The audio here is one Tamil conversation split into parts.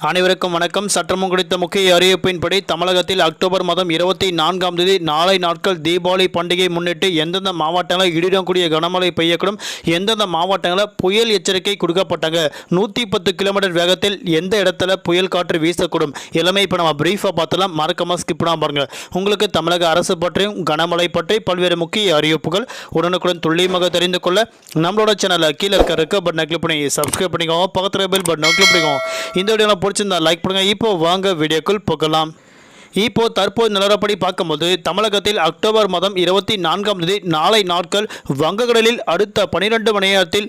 அனைவருக்கும் வணக்கம். சற்றமும் கிடைத்த முக்கிய அறிவிப்பின்படி தமிழகத்தில் அக்டோபர் மாதம் 24ஆம் தேதி நாளை நாட்கள் தீபாவளி பண்டிகை முன்னிட்டு எந்தெந்த மாவட்டங்களில் இடிடக்கூடிய கனமழை பெய்யக்கூடும், எந்தெந்த மாவட்டங்களில் புயல் எச்சரிக்கை கொடுக்கப்பட்டாங்க, 110 கிலோமீட்டர் வேகத்தில் எந்த இடத்துல புயல் காற்று வீசக்கூடும் எல்லாமே இப்போ நம்ம பிரீஃபாக பார்த்தலாம். மறக்காம ஸ்கிப் பண்ணாம பாருங்க. உங்களுக்கு தமிழக அரசு பற்றியும் கனமழை பற்றி பல்வேறு முக்கிய அறிவிப்புகள் உடனுக்குடன் துல்லியமாக தெரிந்து கொள்ள நம்மளோட சேனலை கீழே இருக்க ரெக்க பட்டனை கிளிக் பண்ணி சப்ஸ்கிரைப் பண்ணிக்கோங்க. பக்கத்தில் பெல் பட்டனை கிளிக் பண்ணிக்கோங்க. இந்த வீடியோ பிடிச்சிருந்தா லைக் பண்ணுங்க. இப்போ வாங்க வீடியோக்குள் போகலாம். இப்போ தற்போது நிலவரப்படி பார்க்கும்போது தமிழகத்தில் அக்டோபர் மாதம் 24ஆம் தேதி நாளை நாட்கள் வங்கக்கடலில் அடுத்த 12 மணி நேரத்தில்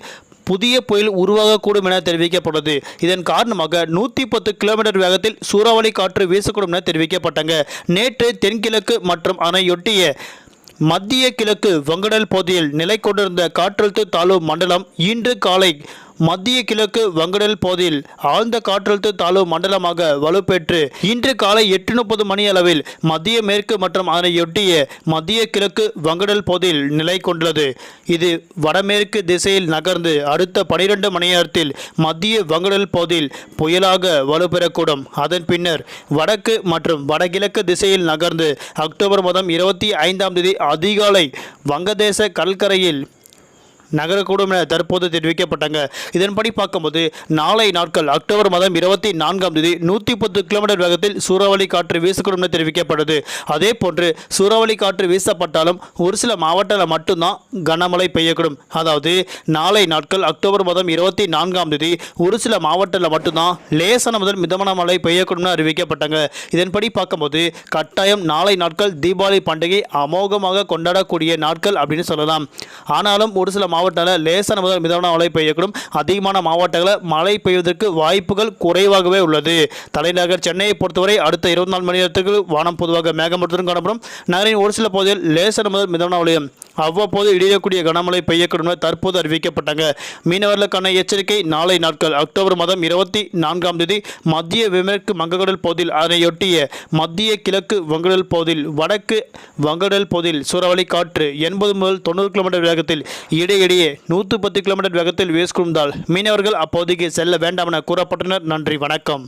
புதிய புயல் உருவாகக்கூடும் என தெரிவிக்கப்பட்டது. இதன் காரணமாக 110 கிலோமீட்டர் வேகத்தில் சூறாவளி காற்று வீசக்கூடும் என தெரிவிக்கப்பட்டாங்க. நேற்று தென்கிழக்கு மற்றும் அதனையொட்டிய மத்திய கிழக்கு வங்கடல் பகுதியில் நிலை கொண்டிருந்த காற்றழுத்த தாழ்வு மண்டலம் இன்று காலை மத்திய கிழக்கு வங்கடல் பகுதியில் ஆழ்ந்த காற்றழுத்த தாழ்வு மண்டலமாக வலுப்பெற்று இன்று காலை 8:30 மணி அளவில் மத்திய மேற்கு மற்றும் அதனையொட்டிய மத்திய கிழக்கு வங்கடல் பகுதியில் நிலை கொண்டுள்ளது. இது வடமேற்கு திசையில் நகர்ந்து அடுத்த 12 மணி நேரத்தில் மத்திய வங்கடல் பகுதியில் புயலாக வலுப்பெறக்கூடும். அதன் பின்னர் வடக்கு மற்றும் வடகிழக்கு திசையில் நகர்ந்து அக்டோபர் மாதம் 25ஆம் தேதி அதிகாலை வங்கதேச கடற்கரையில் நகரக்கூடும் என தற்போது தெரிவிக்கப்பட்டாங்க. இதன்படி பார்க்கும்போது நாளை நாட்கள் அக்டோபர் மாதம் 24ஆம் தேதி 110 கிலோமீட்டர் வேகத்தில் சூறாவளி காற்று வீசக்கூடும் என தெரிவிக்கப்பட்டது. அதே போன்று சூறாவளி காற்று வீசப்பட்டாலும் ஒரு சில மாவட்டங்களில் மட்டும்தான் கனமழை பெய்யக்கூடும். அதாவது நாளை நாட்கள் அக்டோபர் மாதம் 24ஆம் தேதி ஒரு சில மாவட்டங்களில் மட்டும்தான் லேசான முதல் மிதமான மழை பெய்யக்கூடும் என அறிவிக்கப்பட்டாங்க. இதன்படி பார்க்கும்போது கட்டாயம் நாளை நாட்கள் தீபாவளி பண்டிகை அமோகமாக கொண்டாடக்கூடிய நாட்கள் அப்படின்னு சொல்லலாம். ஆனாலும் ஒரு சில மாவட்டங்களில் லேசான முதல் மிதமான மழை பெய்யக்கூடும். அதிகமான மாவட்டங்களில் மழை பெய்வதற்கு வாய்ப்புகள் குறைவாகவே உள்ளது. தலைநகர் சென்னையை பொறுத்தவரை அடுத்த 24 மணி நேரத்துக்கு வானம் பொதுவாக மேகமூட்டத்துடன் காணப்படும். நகரின் ஒரு சில பகுதியில் லேசான முதல் மிதமான மழையும் அவ்வப்போது இடியக்கூடிய கனமழை பெய்யக்கூடும் என தற்போது அறிவிக்கப்பட்டாங்க. மீனவர்களுக்கான எச்சரிக்கை நாளை நாட்கள் அக்டோபர் மாதம் 24ஆம் தேதி மத்திய மேற்கு வங்கக்கடல் பகுதியில் அதனையொட்டிய மத்திய கிழக்கு வங்கடல் பகுதியில் வடக்கு வங்கடல் பகுதியில் சூறாவளி காற்று 80 முதல் 90 கிலோமீட்டர் வேகத்தில் இடையிடையே 110 கிலோமீட்டர் வேகத்தில் வீசிக்கொண்டால் மீனவர்கள் அப்பகுதிக்கு செல்ல வேண்டாம் என கூறப்பட்டனர். நன்றி, வணக்கம்.